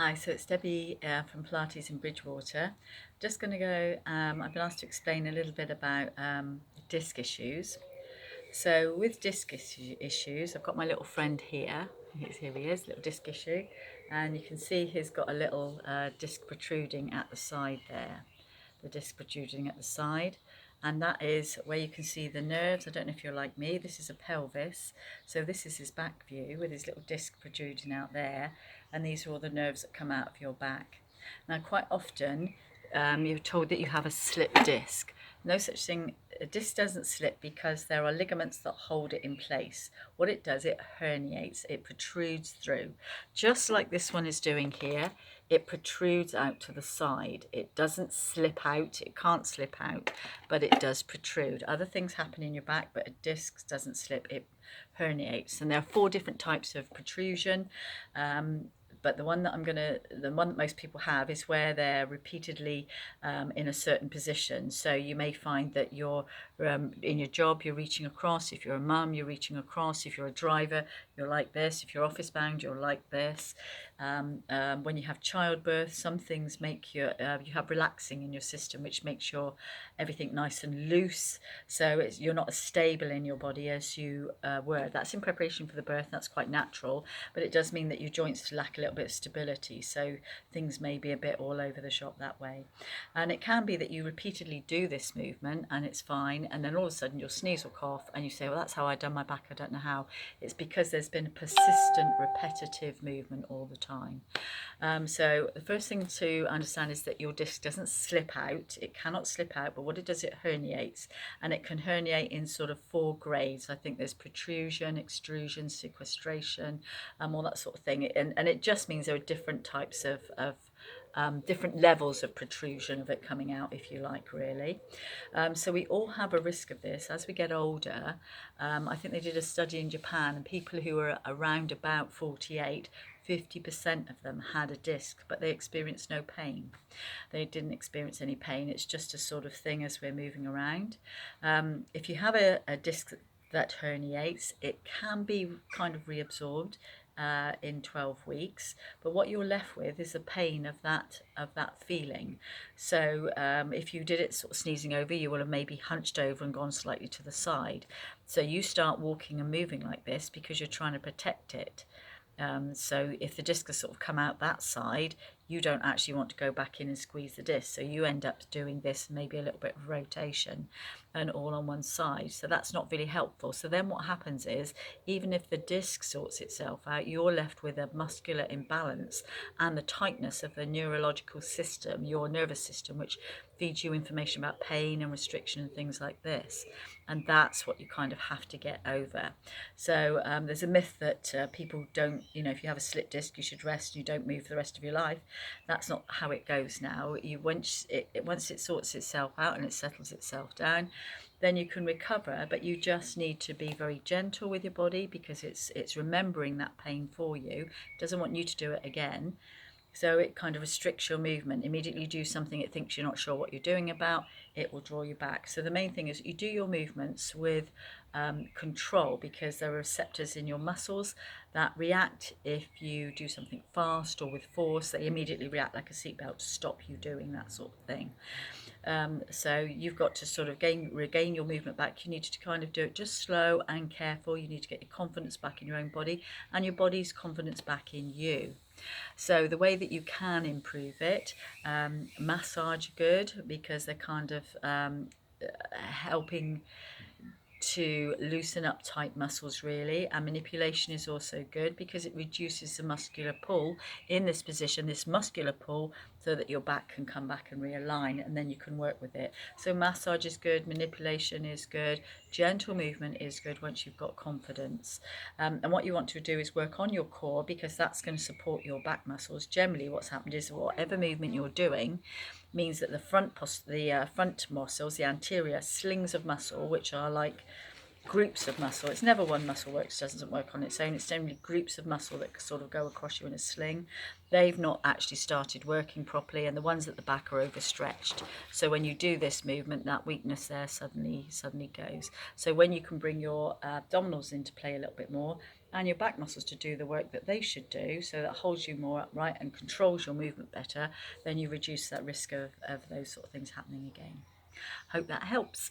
Hi, so it's Debbie from Pilates in Bridgewater. Just going to go, I've been asked to explain a little bit about disc issues. So with issues, I've got my little friend here. Here he is, little disc issue. And you can see he's got a little disc protruding at the side there. The disc protruding at the side. And that is where you can see the nerves. I don't know if you're like me, this is a pelvis. So this is his back view with his little disc protruding out there. And these are all the nerves that come out of your back. Now, quite often, you're told that you have a slip disc. No such thing. A disc doesn't slip because there are ligaments that hold it in place. What it does, it herniates, it protrudes through. Just like this one is doing here, it protrudes out to the side. It doesn't slip out, it can't slip out, but it does protrude. Other things happen in your back, but a disc doesn't slip, it herniates. And there are 4 different types of protrusion. But the one that most people have is where they're repeatedly in a certain position. So you may find that you're in your job, you're reaching across. If you're a mum, you're reaching across. If you're a driver, you're like this. If you're office bound, you're like this. When you have childbirth, some things make you have relaxing in your system, which makes your everything nice and loose. So you're not as stable in your body as you were. That's in preparation for the birth. That's quite natural, but it does mean that your joints lack a little bit of stability. So things may be a bit all over the shop that way. And it can be that you repeatedly do this movement and it's fine, and then all of a sudden you'll sneeze or cough and you say, well, that's how I done my back, I don't know how. It's because there's been a persistent repetitive movement all the time. So the first thing to understand is that your disc doesn't slip out. It cannot slip out, but what it does, it herniates, and it can herniate in sort of 4 grades. I think there's protrusion, extrusion, sequestration, all that sort of thing. And it just means there are different types of different levels of protrusion of it coming out, if you like, really. So we all have a risk of this as we get older. I think they did a study in Japan, and people who were around about 48, 50% of them had a disc, but they experienced no pain. They didn't experience any pain. It's just a sort of thing as we're moving around. If you have a disc that herniates, it can be kind of reabsorbed in 12 weeks, but what you're left with is the pain of that feeling. So if you did it sort of sneezing over, you will have maybe hunched over and gone slightly to the side. So you start walking and moving like this because you're trying to protect it. So if the disc has sort of come out that side, you don't actually want to go back in and squeeze the disc. So you end up doing this, maybe a little bit of rotation and all on one side. So that's not really helpful. So then what happens is, even if the disc sorts itself out, you're left with a muscular imbalance and the tightness of the neurological system, your nervous system, which feeds you information about pain and restriction and things like this. And that's what you kind of have to get over. So there's a myth that people don't, if you have a slip disc, you should rest, you don't move for the rest of your life. That's not how it goes now. Once it sorts itself out and it settles itself down, then you can recover, but you just need to be very gentle with your body because it's remembering that pain for you. It doesn't want you to do it again. So it kind of restricts your movement. Immediately you do something it thinks you're not sure what you're doing about, it will draw you back. So the main thing is you do your movements with control, because there are receptors in your muscles that react if you do something fast or with force. They immediately react like a seatbelt to stop you doing that sort of thing. So you've got to sort of regain your movement back. You need to kind of do it just slow and careful. You need to get your confidence back in your own body and your body's confidence back in you. So the way that you can improve it, massage good, because they're kind of helping to loosen up tight muscles really, and manipulation is also good because it reduces the muscular pull in this position, this muscular pull, so that your back can come back and realign, and then you can work with it. So massage is good, manipulation is good, gentle movement is good once you've got confidence. And what you want to do is work on your core, because that's going to support your back muscles. Generally what's happened is whatever movement you're doing means that the front muscles, the anterior slings of muscle, which are like groups of muscle. It's never one muscle doesn't work on its own. It's generally groups of muscle that sort of go across you in a sling. They've not actually started working properly, and the ones at the back are overstretched. So when you do this movement, that weakness there suddenly goes. So when you can bring your abdominals into play a little bit more, and your back muscles to do the work that they should do, so that holds you more upright and controls your movement better, then you reduce that risk of those sort of things happening again. Hope that helps.